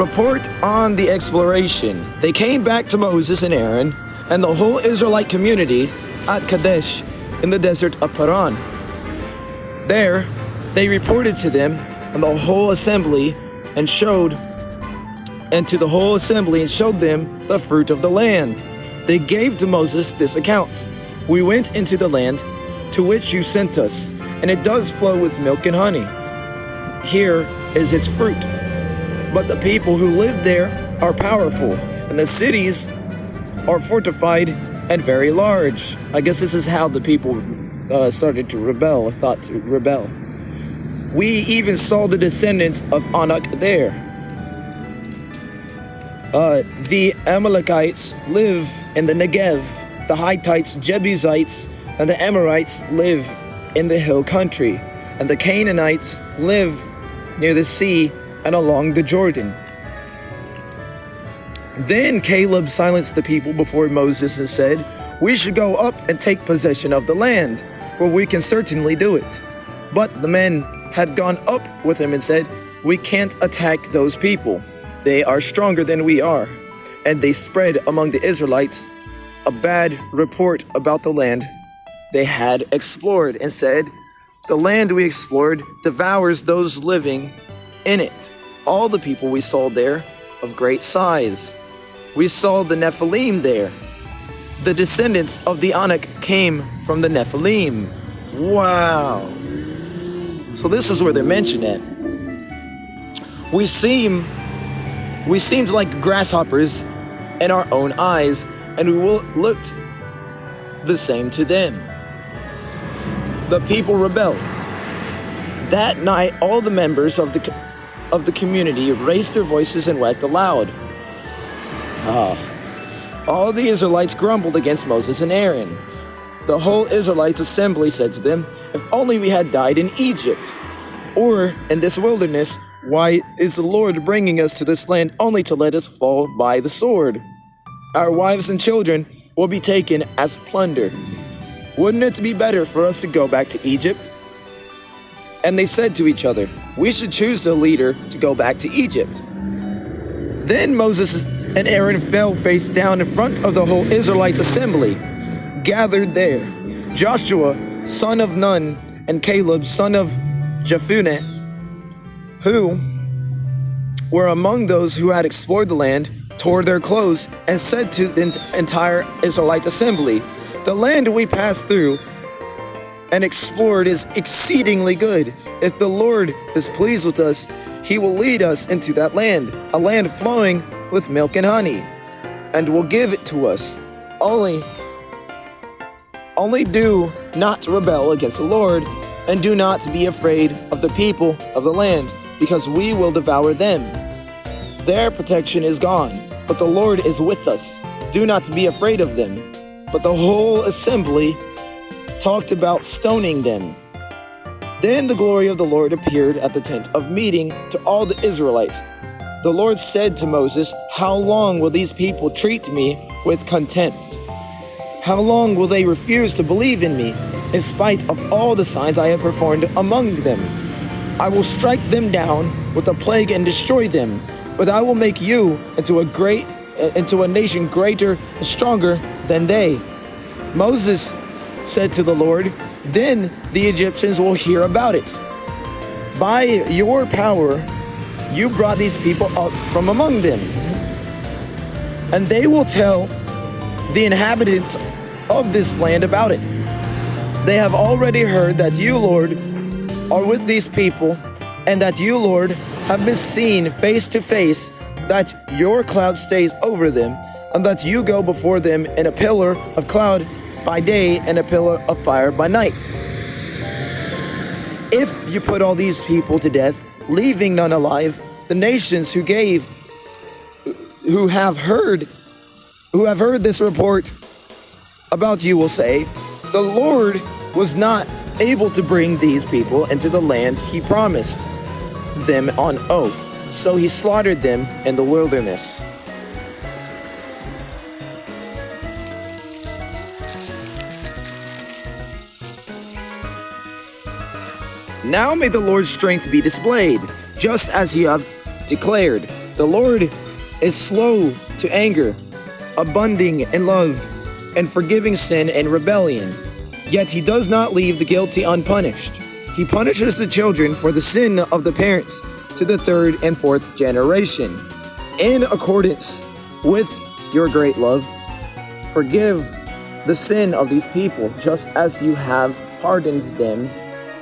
Report on the exploration. They came back to Moses and Aaron and the whole Israelite community at Kadesh in the desert of Paran. There, they reported to them and the whole assembly and showed them the fruit of the land. They gave to Moses this account. We went into the land to which you sent us, and it does flow with milk and honey. Here is its fruit. But the people who live there are powerful, and the cities are fortified and very large. I guess this is how the people started to rebel, thought to rebel. We even saw the descendants of Anak there. The Amalekites live in the Negev. The Hittites, Jebusites, and the Amorites live in the hill country. And the Canaanites live near the sea and along the Jordan. Then Caleb silenced the people before Moses and said, "We should go up and take possession of the land, for we can certainly do it." But the men had gone up with him and said, "We can't attack those people. They are stronger than we are." And they spread among the Israelites a bad report about the land they had explored and said, "The land we explored devours those living in it. All the people we saw there of great size. We saw the Nephilim there. The descendants of the Anak came from the Nephilim." Wow. So this is where they're mentioned at. We seemed like grasshoppers in our own eyes, and we looked the same to them. The people rebelled. That night, all the members of the community raised their voices and wept aloud. All the Israelites grumbled against Moses and Aaron. The whole Israelite assembly said to them, "If only we had died in Egypt, or in this wilderness. Why is the Lord bringing us to this land only to let us fall by the sword? Our wives and children will be taken as plunder. Wouldn't it be better for us to go back to Egypt?" And they said to each other, "We should choose the leader to go back to Egypt." Then Moses and Aaron fell face down in front of the whole Israelite assembly gathered there. Joshua, son of Nun, and Caleb, son of Jephunneh, who were among those who had explored the land, tore their clothes and said to the entire Israelite assembly, "The land we passed through and explored is exceedingly good. If the Lord is pleased with us, he will lead us into that land, a land flowing with milk and honey, and will give it to us. Only do not rebel against the Lord, and do not be afraid of the people of the land, because we will devour them. Their protection is gone, but the Lord is with us. Do not be afraid of them." But the whole assembly talked about stoning them. Then the glory of the Lord appeared at the tent of meeting to all the Israelites. The Lord said to Moses, "How long will these people treat me with contempt? How long will they refuse to believe in me, in spite of all the signs I have performed among them? I will strike them down with a plague and destroy them, but I will make you into a nation greater and stronger than they." Moses said to the Lord, "Then the Egyptians will hear about it. By your power, you brought these people up from among them, and they will tell the inhabitants of this land about it. They have already heard that you, Lord, are with these people, and that you, Lord, have been seen face to face, that your cloud stays over them, and that you go before them in a pillar of cloud by day and a pillar of fire by night. If you put all these people to death, leaving none alive, the nations who have heard this report about you will say, 'The Lord was not able to bring these people into the land he promised them on oath, so he slaughtered them in the wilderness.'" Now may the Lord's strength be displayed, just as you have declared. The Lord is slow to anger, abounding in love, and forgiving sin and rebellion. Yet he does not leave the guilty unpunished. He punishes the children for the sin of the parents to the third and fourth generation. In accordance with your great love, forgive the sin of these people, just as you have pardoned them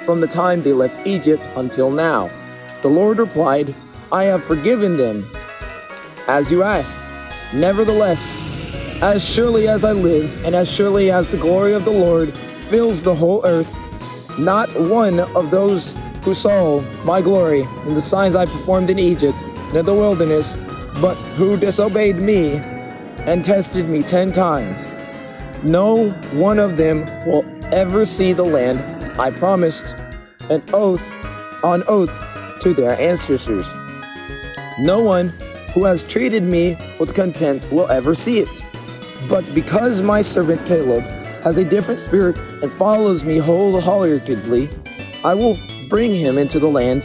from the time they left Egypt until now. The Lord replied, I have forgiven them, as you asked. Nevertheless, as surely as I live, and as surely as the glory of the Lord fills the whole earth, not one of those who saw my glory and the signs I performed in Egypt and in the wilderness, but who disobeyed me and tested me 10 times, no one of them will ever see the land I promised on oath to their ancestors. No one who has treated me with contempt will ever see it. But because my servant Caleb has a different spirit and follows me wholeheartedly, I will bring him into the land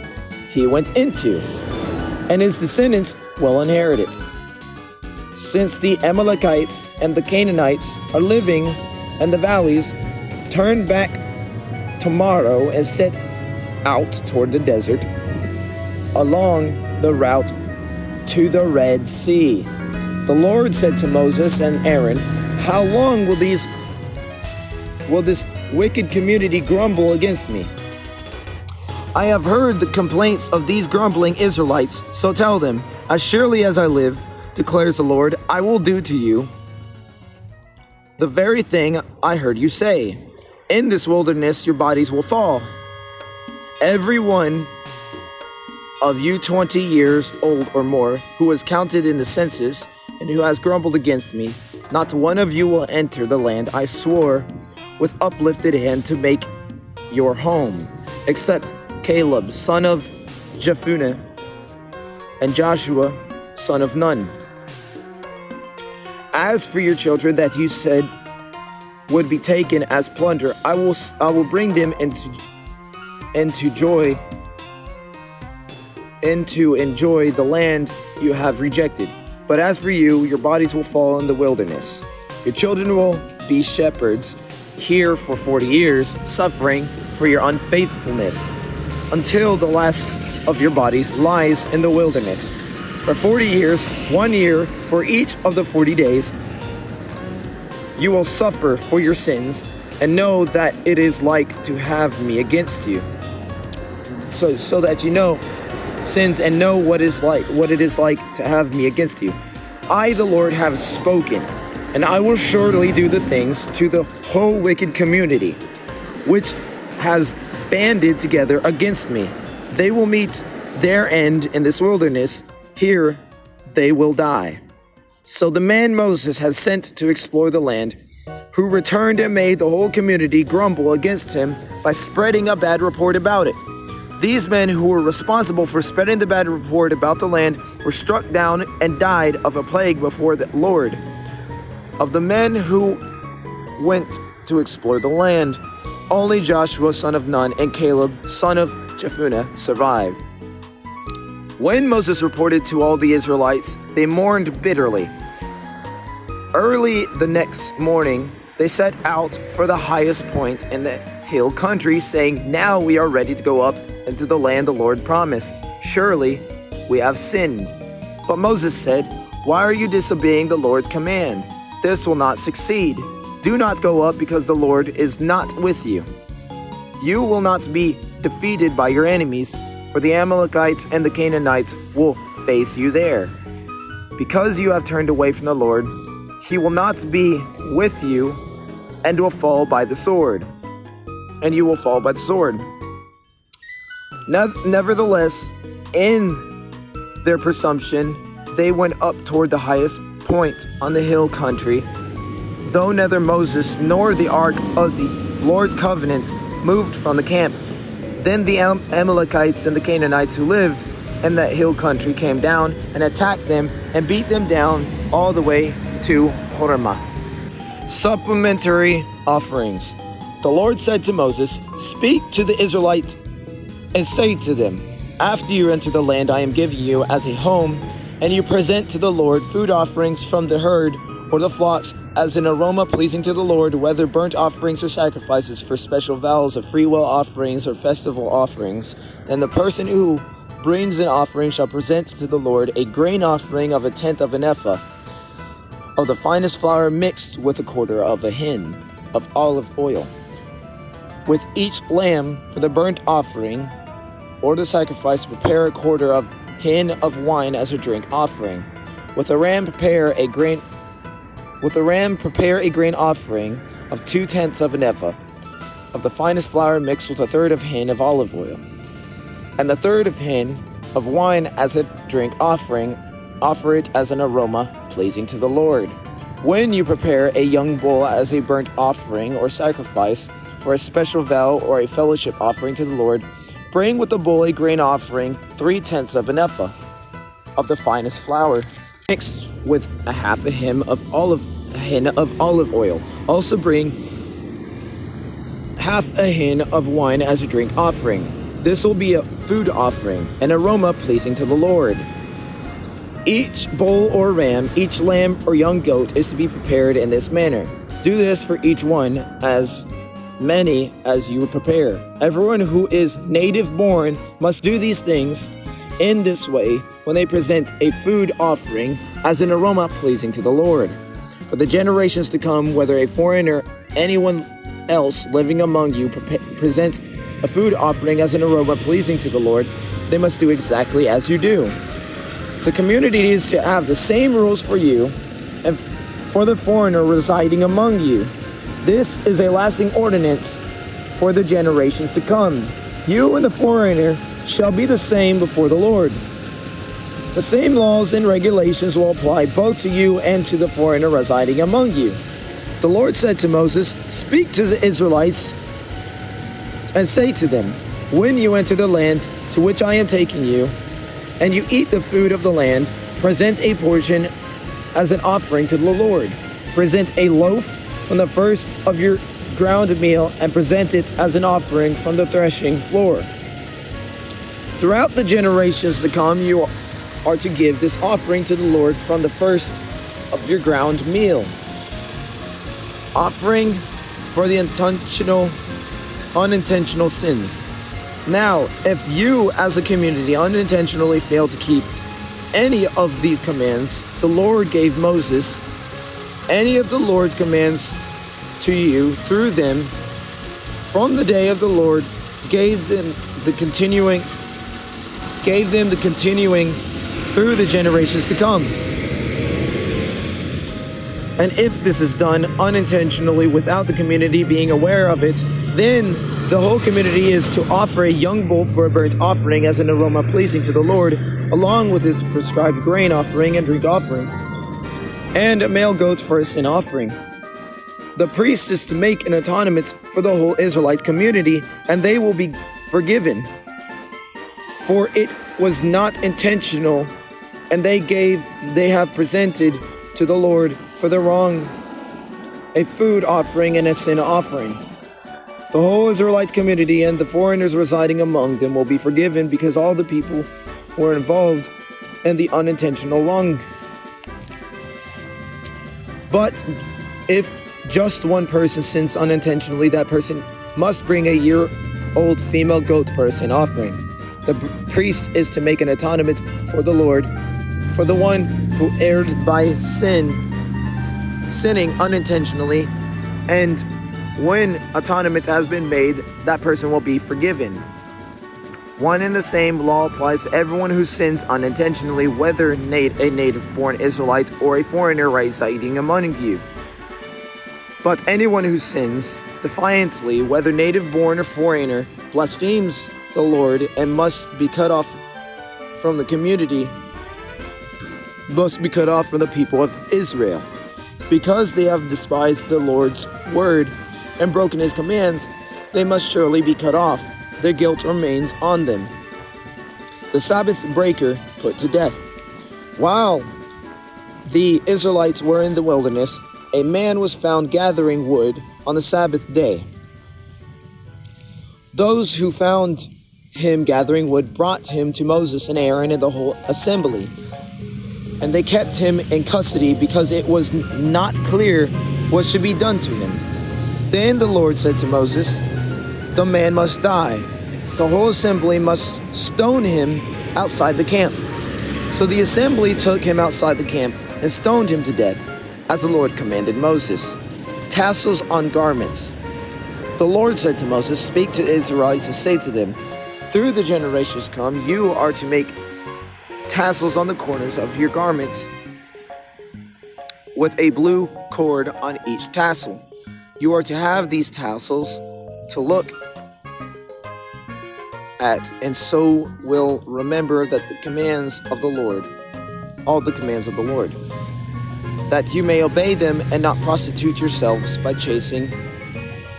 he went into, and his descendants will inherit it. Since the Amalekites and the Canaanites are living in the valleys, turn back tomorrow and set out toward the desert along the route to the Red Sea. The Lord said to Moses and Aaron, how long will this wicked community grumble against me? I have heard the complaints of these grumbling Israelites, so tell them, as surely as I live, declares the Lord, I will do to you the very thing I heard you say. In this wilderness your bodies will fall. Every one of you 20 years old or more, who was counted in the census, and who has grumbled against me, not one of you will enter the land I swore with uplifted hand to make your home, except Caleb, son of Jephunneh, and Joshua, son of Nun. As for your children that you said would be taken as plunder, I will bring them into enjoy the land you have rejected. But as for you, your bodies will fall in the wilderness. Your children will be shepherds here for 40 years, suffering for your unfaithfulness, until the last of your bodies lies in the wilderness. For 40 years, 1 year for each of the 40 days, you will suffer for your sins, and know that it is like to have me against you. So that you know sins and know what it is like to have me against you. I, the Lord, have spoken, and I will surely do the things to the whole wicked community, which has banded together against me. They will meet their end in this wilderness. Here they will die. So the man Moses has sent to explore the land, who returned and made the whole community grumble against him by spreading a bad report about it. These men who were responsible for spreading the bad report about the land were struck down and died of a plague before the Lord. Of the men who went to explore the land, only Joshua son of Nun and Caleb son of Jephunneh survived. When Moses reported to all the Israelites, they mourned bitterly. Early the next morning, they set out for the highest point in the hill country, saying, now we are ready to go up into the land the Lord promised. Surely we have sinned. But Moses said, why are you disobeying the Lord's command? This will not succeed. Do not go up, because the Lord is not with you. You will not be defeated by your enemies, for the Amalekites and the Canaanites will face you there. Because you have turned away from the Lord, he will not be with you, and will fall by the sword. And you will fall by the sword. Nevertheless, in their presumption, they went up toward the highest point on the hill country, though neither Moses nor the ark of the Lord's covenant moved from the camp. Then the Amalekites and the Canaanites who lived in that hill country came down and attacked them and beat them down all the way to Hormah. Supplementary offerings. The Lord said to Moses, speak to the Israelites and say to them, after you enter the land I am giving you as a home, And you present to the Lord food offerings from the herd or the flocks as an aroma pleasing to the Lord, whether burnt offerings or sacrifices for special vows of freewill offerings or festival offerings. And the person who brings an offering shall present to the Lord a grain offering of 1/10 of an ephah of the finest flour mixed with 1/4 of a hin of olive oil. With each lamb for the burnt offering or the sacrifice, prepare 1/4 of hin of wine as a drink offering. With a ram prepare a grain offering of 2/10 of an ephah of the finest flour mixed with 1/3 of hin of olive oil. And the 1/3 of hin of wine as a drink offering, offer it as an aroma pleasing to the Lord. When you prepare a young bull as a burnt offering or sacrifice for a special vow or a fellowship offering to the Lord, bring with the bull a grain offering 3/10 of an ephah of the finest flour, mixed with 1/2 a hin of olive oil. Also bring 1/2 a hin of wine as a drink offering. This will be a food offering, an aroma pleasing to the Lord. Each bull or ram, each lamb or young goat is to be prepared in this manner. Do this for each one, as many as you prepare. Everyone who is native born must do these things in this way when they present a food offering as an aroma pleasing to the Lord. For the generations to come, whether a foreigner or anyone else living among you presents a food offering as an aroma pleasing to the Lord, they must do exactly as you do. The community needs to have the same rules for you and for the foreigner residing among you. This is a lasting ordinance for the generations to come. You and the foreigner shall be the same before the Lord. The same laws and regulations will apply both to you and to the foreigner residing among you. The Lord said to Moses, "Speak to the Israelites and say to them, when you enter the land to which I am taking you, and you eat the food of the land, present a portion as an offering to the Lord. Present a loaf from the first of your ground meal and present it as an offering from the threshing floor. Throughout the generations to come, you are to give this offering to the Lord from the first of your ground meal. Offering for the unintentional sins. Now, if you as a community unintentionally fail to keep any of these commands the Lord gave Moses, any of the Lord's commands to you through them, from the day of the Lord gave them the continuing through the generations to come. And if this is done unintentionally without the community being aware of it, then the whole community is to offer a young bull for a burnt offering as an aroma pleasing to the Lord, along with his prescribed grain offering and drink offering, and a male goat for a sin offering. The priest is to make an atonement for the whole Israelite community, and they will be forgiven. For it was not intentional, and they have presented to the Lord for the wrong a food offering and a sin offering. The whole Israelite community and the foreigners residing among them will be forgiven because all the people were involved in the unintentional wrong. But if just one person sins unintentionally, that person must bring a year-old female goat for a sin offering. The priest is to make an atonement for the Lord for the one who erred by sinning unintentionally, and when atonement has been made, that person will be forgiven. One and the same law applies to everyone who sins unintentionally, whether a native-born Israelite or a foreigner residing among you. But anyone who sins defiantly, whether native-born or foreigner, blasphemes the Lord and must be cut off from the community, must be cut off from the people of Israel. Because they have despised the Lord's word and broken his commands, they must surely be cut off. Their guilt remains on them. The Sabbath breaker put to death. While the Israelites were in the wilderness, a man was found gathering wood on the Sabbath day. Those who found him gathering wood brought him to Moses and Aaron and the whole assembly. and they kept him in custody because it was not clear what should be done to him. Then the Lord said to Moses, "The man must die. The whole assembly must stone him outside the camp." So the assembly took him outside the camp and stoned him to death, as the Lord commanded Moses. Tassels on garments. The Lord said to Moses, "Speak to the Israelites and say to them, through the generations come, you are to make tassels on the corners of your garments with a blue cord on each tassel. You are to have these tassels to look at, and so will remember that the commands of the Lord, all the commands of the Lord, that you may obey them and not prostitute yourselves by chasing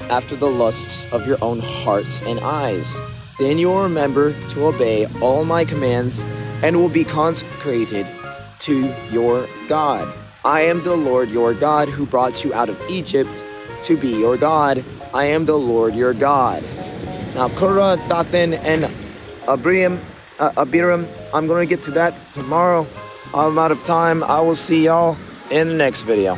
after the lusts of your own hearts and eyes. Then you will remember to obey all my commands and will be consecrated to your God. I am the Lord your God who brought you out of Egypt to be your God. I am the Lord your God." Now Korah, Dathan, and Abiram, I'm going to get to that tomorrow. I'm out of time. I will see y'all in the next video.